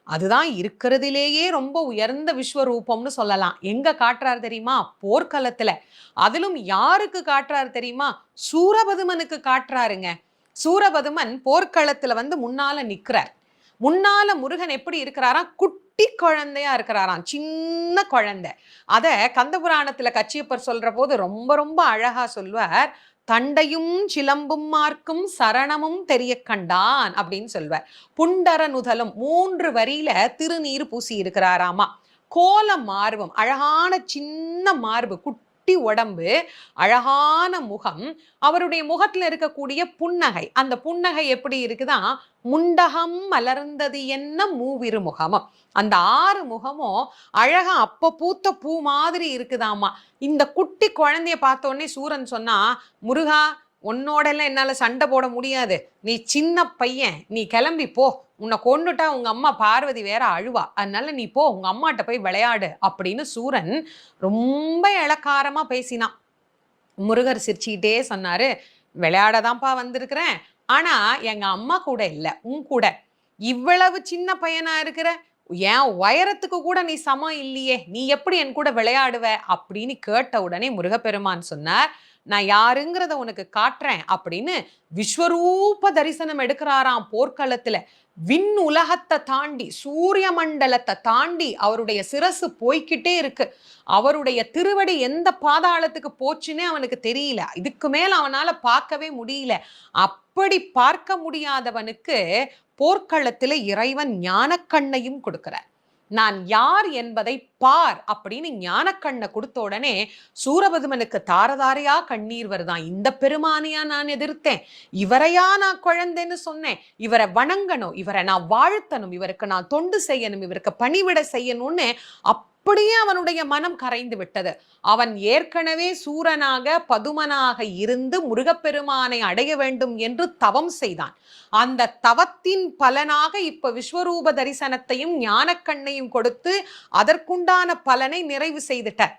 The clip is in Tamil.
அதுதான் இருக்கிறதுலேயே ரொம்ப உயர்ந்த விஸ்வரூபம்னு சொல்லலாம். எங்க காட்டுறாரு தெரியுமா? போர்க்களத்துல. அதிலும் யாருக்கு காட்டுறாரு தெரியுமா? சூரபதுமனுக்கு காட்டுறாருங்க. சூரபதுமன் போர்க்களத்துல முன்னால நிக்கிறார். முன்னால முருகன் எப்படி இருக்கிறாராம்? குட்டி குழந்தையா இருக்கிறாராம், சின்ன குழந்தை. அத கந்தபுராணத்துல கச்சியப்பர் சொல்ற போது ரொம்ப ரொம்ப அழகா சொல்வார். தண்டையும் சிலம்பும் மார்க்கும் சரணமும் தெரிய கண்டான் அப்படின்னு சொல்வார். புண்டர நுதலும் 3 வரியில திருநீர் பூசி இருக்கிறாராமா. கோல மார்பும், அழகான சின்ன மார்பு, குட்டி உடம்பு, அழகான முகம். அவருடைய முகத்துல இருக்கக்கூடிய புன்னகை, அந்த புன்னகை எப்படி இருக்குதான்? முண்டகம் மலர்ந்தது என்ன மூவிரு முகமும். அந்த 6 முகமும் அழகா அப்ப பூத்த பூ மாதிரி இருக்குதாமா. இந்த குட்டி குழந்தைய பார்த்த உடனே சூரன் சொன்னா, முருகா, உன்னோட எல்லாம் என்னால சண்டை போட முடியாது. நீ சின்ன பையன், நீ கிளம்பி போ. உன்னை கொன்னுட்டா உங்க அம்மா பார்வதி வேற அழுவா. அதனால நீ போ, உங்க அம்மாட்ட போய் விளையாடு அப்படின்னு சூரன் ரொம்ப இளக்காரமா பேசினான். முருகர் சிரிச்சுக்கிட்டே சொன்னாரு, விளையாடதான்ப்பா வந்திருக்கிறேன். ஆனா எங்க அம்மா கூட இல்ல, உன் கூட. இவ்வளவு சின்ன பையனா இருக்கிற, என் உயரத்துக்கு கூட நீ சமம் இல்லையே, நீ எப்படி என் கூட விளையாடுவ அப்படின்னு கேட்ட உடனே முருகப்பெருமான் சொன்னார், நான் யாருங்கிறத உனக்கு காட்டுறேன் அப்படின்னு விஸ்வரூப தரிசனம் எடுக்கிறாராம் போர்க்களத்துல. விண் உலகத்தை தாண்டி, சூரிய மண்டலத்தை தாண்டி அவருடைய சிரசு போய்கிட்டே இருக்கு. அவருடைய திருவடி எந்த பாதாளத்துக்கு போச்சுன்னே அவனுக்கு தெரியல. இதுக்கு மேல அவனால பார்க்கவே முடியல. அப்படி பார்க்க முடியாதவனுக்கு போர்க்களத்துல இறைவன் ஞானக்கண்ணையும் கொடுக்கிறார். நான் யார் என்பதை பார் அப்படின்னு ஞானக்கண்ணை கொடுத்த உடனே சூரபதுமனுக்கு தாரதாரையா கண்ணீர் வருதான். இந்த பெருமானையா நான் எதிர்த்தேன்? இவரையா நான் குழந்தைன்னு சொன்னேன்? இவரை வணங்கணும், இவரை நான் வாழ்த்தணும், இவருக்கு நான் தொண்டு செய்யணும், இவருக்கு பணிவிட செய்யணும்னு அப்படியே அவனுடைய மனம் கரைந்து விட்டது. அவன் ஏற்கனவே சூரனாக பதுமனாக இருந்து முருகப்பெருமானை அடைய வேண்டும் என்று தவம் செய்தான். அந்த தவத்தின் பலனாக இப்ப விஸ்வரூப தரிசனத்தையும் ஞானக்கண்ணையும் கொடுத்து அதற்குண்டான பலனை நிறைவு செய்துட்டார்.